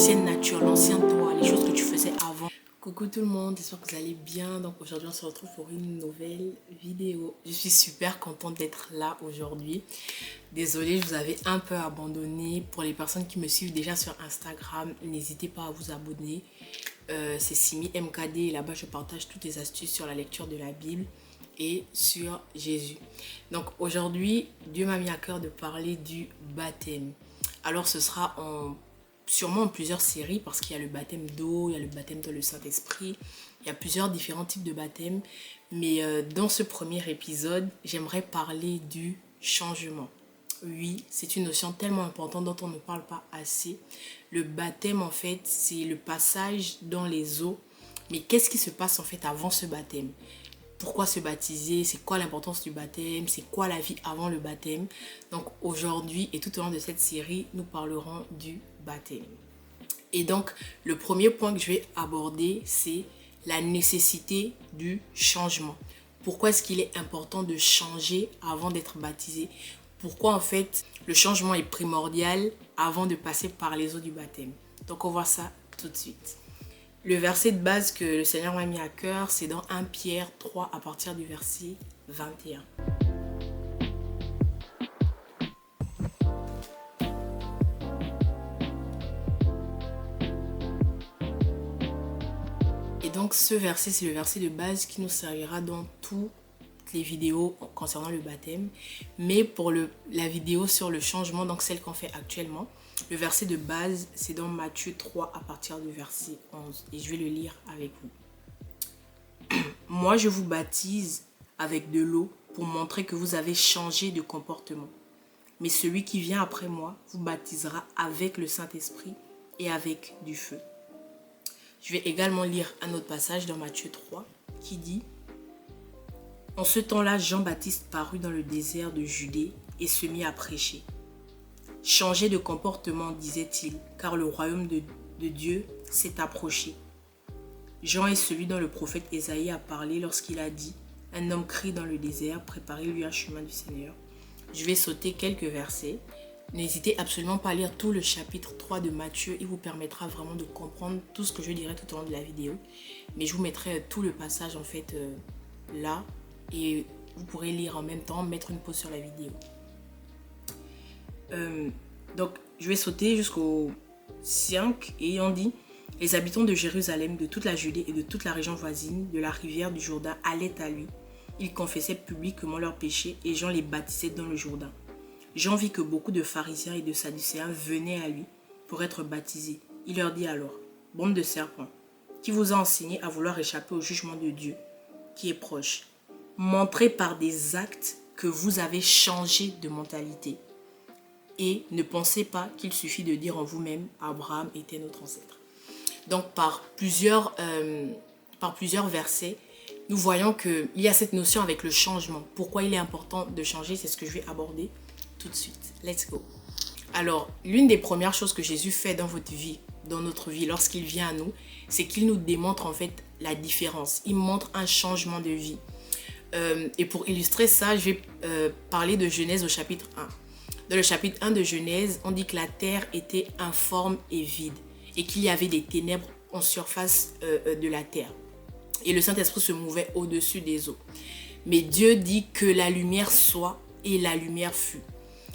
l'ancienne nature, l'ancien toi, les choses que tu faisais avant. Coucou tout le monde, j'espère que vous allez bien. Donc aujourd'hui on se retrouve pour une nouvelle vidéo. Je suis super contente d'être là aujourd'hui. Désolée, je vous avais un peu abandonné. Pour les personnes qui me suivent déjà sur Instagram, n'hésitez pas à vous abonner. C'est Simi MKD, là-bas je partage toutes les astuces sur la lecture de la Bible et sur Jésus. Donc aujourd'hui, Dieu m'a mis à cœur de parler du baptême. Alors ce sera sûrement en plusieurs séries parce qu'il y a le baptême d'eau, il y a le baptême dans le Saint-Esprit, il y a plusieurs différents types de baptême. Mais dans ce premier épisode, j'aimerais parler du changement. Oui, c'est une notion tellement importante dont on ne parle pas assez. Le baptême, en fait, c'est le passage dans les eaux. Mais qu'est-ce qui se passe, en fait, avant ce baptême? Pourquoi se baptiser? C'est quoi l'importance du baptême? C'est quoi la vie avant le baptême? Donc, aujourd'hui et tout au long de cette série, nous parlerons du baptême. Et donc, le premier point que je vais aborder, c'est la nécessité du changement. Pourquoi est-ce qu'il est important de changer avant d'être baptisé? Pourquoi en fait le changement est primordial avant de passer par les eaux du baptême? Donc on voit ça tout de suite. Le verset de base que le Seigneur m'a mis à cœur, c'est dans 1 Pierre 3 à partir du verset 21. Et donc ce verset, c'est le verset de base qui nous servira dans toutes les vidéos concernant le baptême. Mais pour la vidéo sur le changement, donc celle qu'on fait actuellement, le verset de base, c'est dans Matthieu 3 à partir du verset 11. Et je vais le lire avec vous. Moi, je vous baptise avec de l'eau pour montrer que vous avez changé de comportement. Mais celui qui vient après moi vous baptisera avec le Saint-Esprit et avec du feu. Je vais également lire un autre passage dans Matthieu 3 qui dit: En ce temps-là, Jean-Baptiste parut dans le désert de Judée et se mit à prêcher. Changez de comportement, disait-il, car le royaume de Dieu s'est approché. Jean est celui dont le prophète Ésaïe a parlé lorsqu'il a dit: Un homme crie dans le désert, préparez-lui un chemin du Seigneur. Je vais sauter quelques versets. N'hésitez absolument pas à lire tout le chapitre 3 de Matthieu. Il vous permettra vraiment de comprendre tout ce que je dirai tout au long de la vidéo. Mais je vous mettrai tout le passage en fait là. Et vous pourrez lire en même temps, mettre une pause sur la vidéo. Donc, je vais sauter jusqu'au 5 et on dit: Les habitants de Jérusalem, de toute la Judée et de toute la région voisine, de la rivière du Jourdain, allaient à lui. Ils confessaient publiquement leurs péchés et Jean les baptisait dans le Jourdain. Jean vit que beaucoup de pharisiens et de sadducéens venaient à lui pour être baptisés. Il leur dit alors: Bande de serpents, qui vous a enseigné à vouloir échapper au jugement de Dieu qui est proche? Montrez par des actes que vous avez changé de mentalité. Et ne pensez pas qu'il suffit de dire en vous-même: Abraham était notre ancêtre. Donc par plusieurs versets, nous voyons qu'il y a cette notion avec le changement. Pourquoi il est important de changer, c'est ce que je vais aborder tout de suite. Let's go. Alors, l'une des premières choses que Jésus fait dans votre vie, dans notre vie, lorsqu'il vient à nous, c'est qu'il nous démontre en fait la différence. Il montre un changement de vie. Et pour illustrer ça, je vais parler de Genèse au chapitre 1. Dans le chapitre 1 de Genèse, on dit que la terre était informe et vide et qu'il y avait des ténèbres en surface de la terre. Et le Saint-Esprit se mouvait au-dessus des eaux. Mais Dieu dit que la lumière soit et la lumière fut.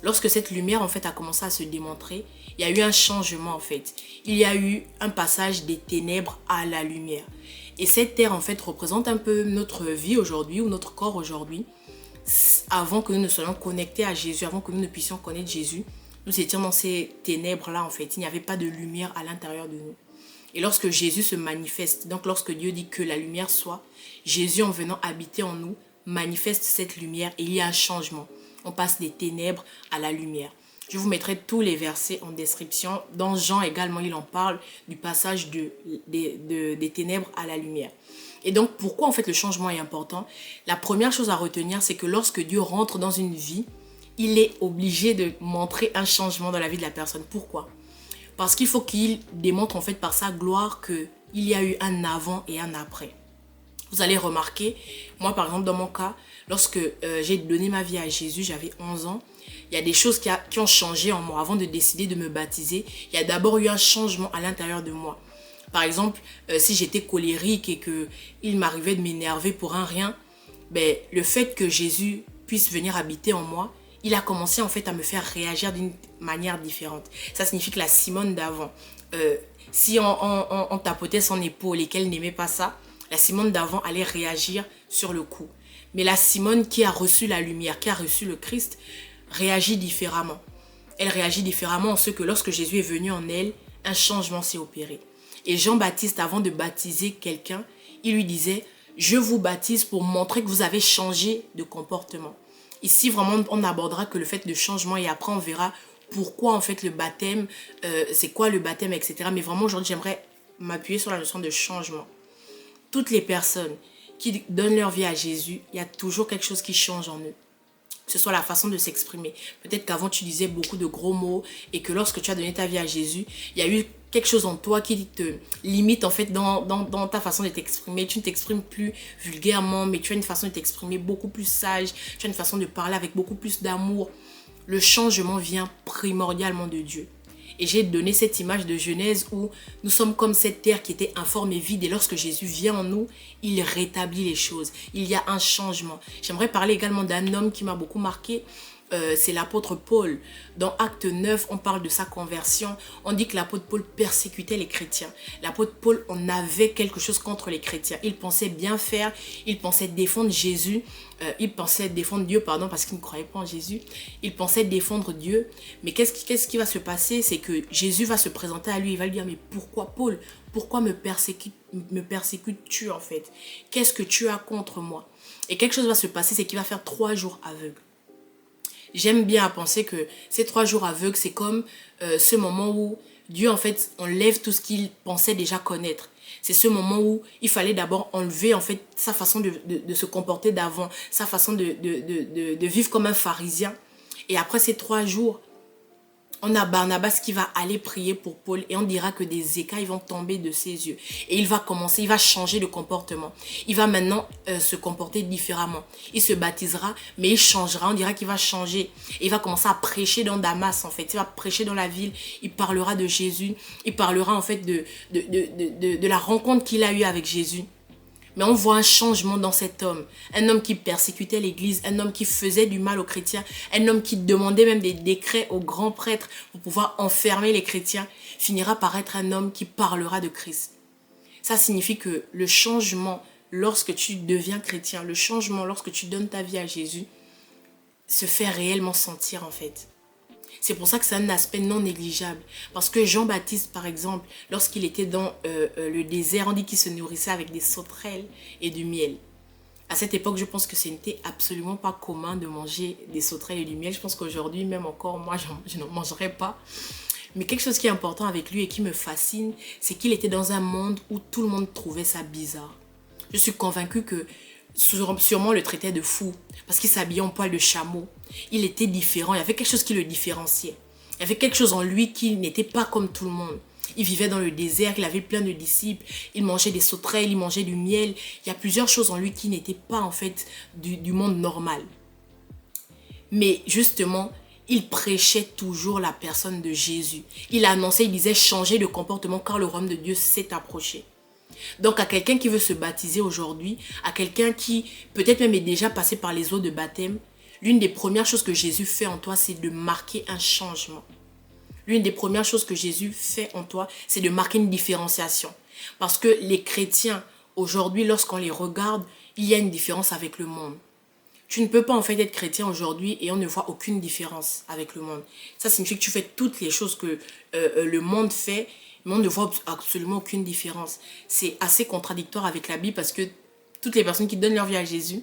Lorsque cette lumière en fait a commencé à se démontrer, il y a eu un changement en fait. Il y a eu un passage des ténèbres à la lumière. Et cette terre en fait représente un peu notre vie aujourd'hui ou notre corps aujourd'hui. Avant que nous ne soyons connectés à Jésus, avant que nous ne puissions connaître Jésus, nous étions dans ces ténèbres-là en fait. Il n'y avait pas de lumière à l'intérieur de nous. Et lorsque Jésus se manifeste, donc lorsque Dieu dit que la lumière soit, Jésus en venant habiter en nous manifeste cette lumière et il y a un changement. On passe des ténèbres à la lumière. Je vous mettrai tous les versets en description. Dans Jean également, il en parle du passage des ténèbres à la lumière. Et donc, pourquoi en fait le changement est important? La première chose à retenir, c'est que lorsque Dieu rentre dans une vie, il est obligé de montrer un changement dans la vie de la personne. Pourquoi? Parce qu'il faut qu'il démontre en fait par sa gloire qu'il y a eu un avant et un après. Vous allez remarquer, moi par exemple dans mon cas, lorsque j'ai donné ma vie à Jésus, j'avais 11 ans, il y a des choses qui ont changé en moi. Avant de décider de me baptiser, il y a d'abord eu un changement à l'intérieur de moi. Par exemple, si j'étais colérique et qu'il m'arrivait de m'énerver pour un rien, ben, le fait que Jésus puisse venir habiter en moi, il a commencé en fait à me faire réagir d'une manière différente. Ça signifie que la Simone d'avant, si on tapotait son épaule et qu'elle n'aimait pas ça, la Simone d'avant allait réagir sur le coup. Mais la Simone qui a reçu la lumière, qui a reçu le Christ, réagit différemment. Elle réagit différemment en ce que lorsque Jésus est venu en elle, un changement s'est opéré. Et Jean-Baptiste, avant de baptiser quelqu'un, il lui disait « Je vous baptise pour montrer que vous avez changé de comportement ». Ici, vraiment, on n'abordera que le fait de changement et après, on verra pourquoi, en fait, le baptême, c'est quoi le baptême, etc. Mais vraiment, aujourd'hui, j'aimerais m'appuyer sur la notion de changement. Toutes les personnes qui donnent leur vie à Jésus, il y a toujours quelque chose qui change en eux. Que ce soit la façon de s'exprimer. Peut-être qu'avant, tu disais beaucoup de gros mots et que lorsque tu as donné ta vie à Jésus, il y a eu quelque chose en toi qui te limite en fait dans ta façon de t'exprimer. Tu ne t'exprimes plus vulgairement, mais tu as une façon de t'exprimer beaucoup plus sage. Tu as une façon de parler avec beaucoup plus d'amour. Le changement vient primordialement de Dieu. Et j'ai donné cette image de Genèse où nous sommes comme cette terre qui était informe et vide. Et lorsque Jésus vient en nous, il rétablit les choses. Il y a un changement. J'aimerais parler également d'un homme qui m'a beaucoup marqué. C'est l'apôtre Paul. Dans Acte 9, on parle de sa conversion. On dit que l'apôtre Paul persécutait les chrétiens. L'apôtre Paul, on avait quelque chose contre les chrétiens. Il pensait bien faire, il pensait défendre Jésus, il pensait défendre Dieu, pardon, parce qu'il ne croyait pas en Jésus. Il pensait défendre Dieu. Mais qu'est-ce qui va se passer? C'est que Jésus va se présenter à lui, il va lui dire, mais pourquoi Paul? Pourquoi me persécutes-tu en fait? Qu'est-ce que tu as contre moi? Et quelque chose va se passer, c'est qu'il va faire 3 jours aveugle. J'aime bien à penser que ces 3 jours aveugles, c'est comme ce moment où Dieu, en fait, enlève tout ce qu'il pensait déjà connaître. C'est ce moment où il fallait d'abord enlever, en fait, sa façon de se comporter d'avant, sa façon de vivre comme un pharisien. Et après ces 3 jours, on a Barnabas qui va aller prier pour Paul et on dira que des écailles vont tomber de ses yeux. Et il va commencer, il va changer de comportement. Il va maintenant se comporter différemment. Il se baptisera, mais il changera. On dira qu'il va changer. Et il va commencer à prêcher dans Damas, en fait. Il va prêcher dans la ville. Il parlera de Jésus. Il parlera, en fait, de la rencontre qu'il a eue avec Jésus. Mais on voit un changement dans cet homme. Un homme qui persécutait l'église, un homme qui faisait du mal aux chrétiens, un homme qui demandait même des décrets aux grands prêtres pour pouvoir enfermer les chrétiens, finira par être un homme qui parlera de Christ. Ça signifie que le changement lorsque tu deviens chrétien, le changement lorsque tu donnes ta vie à Jésus, se fait réellement sentir en fait. C'est pour ça que c'est un aspect non négligeable. Parce que Jean-Baptiste, par exemple, lorsqu'il était dans le désert, on dit qu'il se nourrissait avec des sauterelles et du miel. À cette époque, je pense que ce n'était absolument pas commun de manger des sauterelles et du miel. Je pense qu'aujourd'hui, même encore, moi, je n'en mangerais pas. Mais quelque chose qui est important avec lui et qui me fascine, c'est qu'il était dans un monde où tout le monde trouvait ça bizarre. Je suis convaincue que sûrement le traitait de fou parce qu'il s'habillait en poil de chameau. Il était différent, il y avait quelque chose qui le différenciait. Il y avait quelque chose en lui qui n'était pas comme tout le monde. Il vivait dans le désert, il avait plein de disciples, il mangeait des sauterelles, il mangeait du miel. Il y a plusieurs choses en lui qui n'étaient pas en fait du monde normal. Mais justement, il prêchait toujours la personne de Jésus. Il annonçait, il disait changer de comportement car le royaume de Dieu s'est approché. Donc à quelqu'un qui veut se baptiser aujourd'hui, à quelqu'un qui peut-être même est déjà passé par les eaux de baptême, l'une des premières choses que Jésus fait en toi, c'est de marquer un changement. L'une des premières choses que Jésus fait en toi, c'est de marquer une différenciation. Parce que les chrétiens, aujourd'hui, lorsqu'on les regarde, il y a une différence avec le monde. Tu ne peux pas en fait être chrétien aujourd'hui et on ne voit aucune différence avec le monde. Ça signifie que tu fais toutes les choses que le monde fait, mais on ne voit absolument aucune différence. C'est assez contradictoire avec la Bible parce que toutes les personnes qui donnent leur vie à Jésus,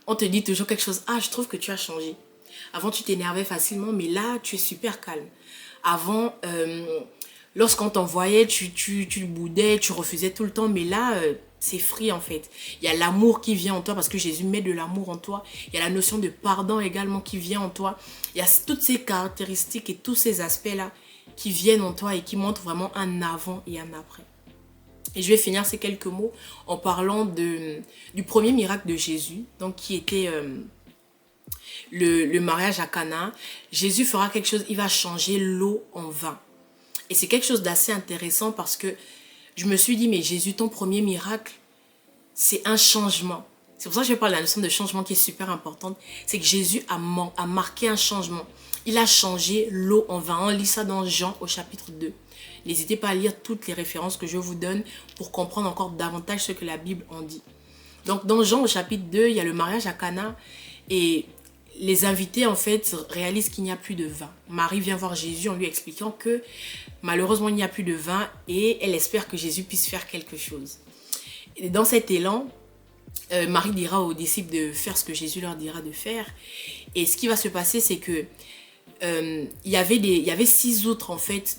on te dit toujours quelque chose. Ah, je trouve que tu as changé. Avant, tu t'énervais facilement, mais là, tu es super calme. Avant, lorsqu'on t'envoyait, tu boudais, tu refusais tout le temps, mais là, c'est free en fait. Il y a l'amour qui vient en toi parce que Jésus met de l'amour en toi. Il y a la notion de pardon également qui vient en toi. Il y a toutes ces caractéristiques et tous ces aspects-là qui viennent en toi et qui montrent vraiment un avant et un après. Et je vais finir ces quelques mots en parlant du premier miracle de Jésus, donc qui était le mariage à Cana. Jésus fera quelque chose, il va changer l'eau en vin. Et c'est quelque chose d'assez intéressant parce que je me suis dit, mais Jésus, ton premier miracle, c'est un changement. C'est pour ça que je parle de la notion de changement qui est super importante. C'est que Jésus a marqué un changement. Il a changé l'eau en vin. On lit ça dans Jean au chapitre 2. N'hésitez pas à lire toutes les références que je vous donne pour comprendre encore davantage ce que la Bible en dit. Donc dans Jean au chapitre 2, il y a le mariage à Cana et les invités en fait réalisent qu'il n'y a plus de vin. Marie vient voir Jésus en lui expliquant que malheureusement il n'y a plus de vin et elle espère que Jésus puisse faire quelque chose. Et dans cet élan, Marie dira aux disciples de faire ce que Jésus leur dira de faire. Et ce qui va se passer, c'est que il y avait 6 outres en fait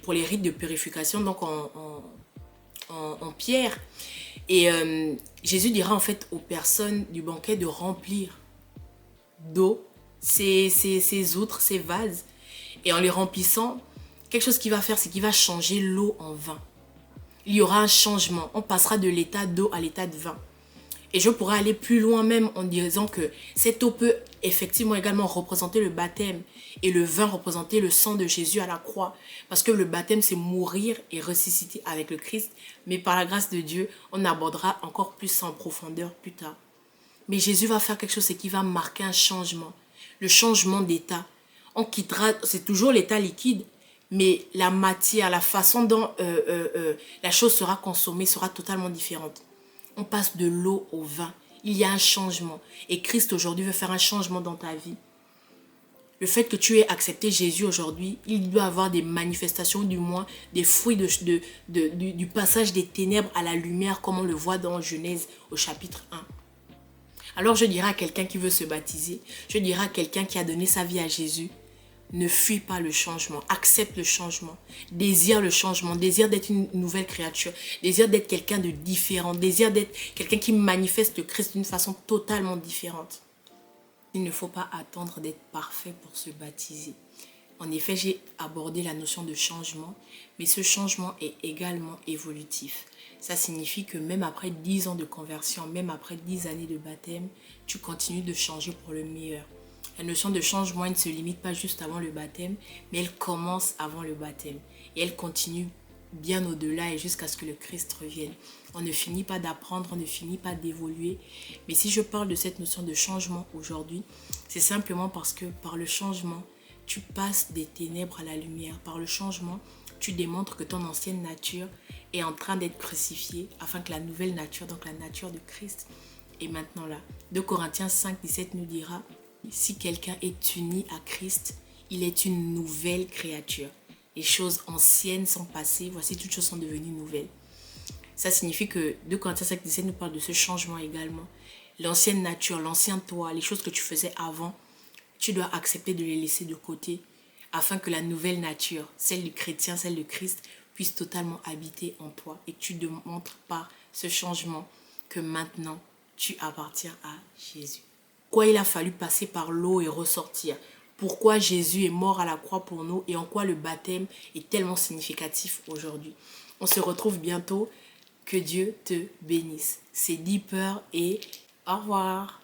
pour les rites de purification, donc en pierre. Et Jésus dira en fait aux personnes du banquet de remplir d'eau ces outres, ces vases. Et en les remplissant, quelque chose qu'il va faire, c'est qu'il va changer l'eau en vin. Il y aura un changement. On passera de l'état d'eau à l'état de vin. Et je pourrais aller plus loin même en disant que cette eau peut effectivement également représenter le baptême et le vin représenter le sang de Jésus à la croix. Parce que le baptême, c'est mourir et ressusciter avec le Christ. Mais par la grâce de Dieu, on abordera encore plus ça en profondeur plus tard. Mais Jésus va faire quelque chose, c'est qu'il va marquer un changement. Le changement d'état. On quittera, c'est toujours l'état liquide, mais la matière, la façon dont la chose sera consommée sera totalement différente. On passe de l'eau au vin. Il y a un changement. Et Christ aujourd'hui veut faire un changement dans ta vie. Le fait que tu aies accepté Jésus aujourd'hui, il doit avoir des manifestations, du moins des fruits du passage des ténèbres à la lumière, comme on le voit dans Genèse au chapitre 1. Alors je dirais à quelqu'un qui veut se baptiser, je dirais à quelqu'un qui a donné sa vie à Jésus, ne fuis pas le changement, accepte le changement, désire le changement, désire d'être une nouvelle créature, désire d'être quelqu'un de différent, désire d'être quelqu'un qui manifeste le Christ d'une façon totalement différente. Il ne faut pas attendre d'être parfait pour se baptiser. En effet, j'ai abordé la notion de changement, mais ce changement est également évolutif. Ça signifie que même après 10 ans de conversion, même après 10 années de baptême, tu continues de changer pour le meilleur. La notion de changement, elle ne se limite pas juste avant le baptême, mais elle commence avant le baptême. Et elle continue bien au-delà et jusqu'à ce que le Christ revienne. On ne finit pas d'apprendre, on ne finit pas d'évoluer. Mais si je parle de cette notion de changement aujourd'hui, c'est simplement parce que par le changement, tu passes des ténèbres à la lumière. Par le changement, tu démontres que ton ancienne nature est en train d'être crucifiée afin que la nouvelle nature, donc la nature de Christ, est maintenant là. 2 Corinthiens 5, 17 nous dira: si quelqu'un est uni à Christ, il est une nouvelle créature. Les choses anciennes sont passées, voici toutes choses sont devenues nouvelles. Ça signifie que 2 Corinthiens 5, 17 nous parle de ce changement également. L'ancienne nature, l'ancien toi, les choses que tu faisais avant, tu dois accepter de les laisser de côté afin que la nouvelle nature, celle du chrétien, celle de Christ, puisse totalement habiter en toi et que tu démontres par ce changement que maintenant tu appartiens à Jésus. Pourquoi il a fallu passer par l'eau et ressortir? Pourquoi Jésus est mort à la croix pour nous et en quoi le baptême est tellement significatif aujourd'hui? On se retrouve bientôt. Que Dieu te bénisse. C'est Deeper et au revoir.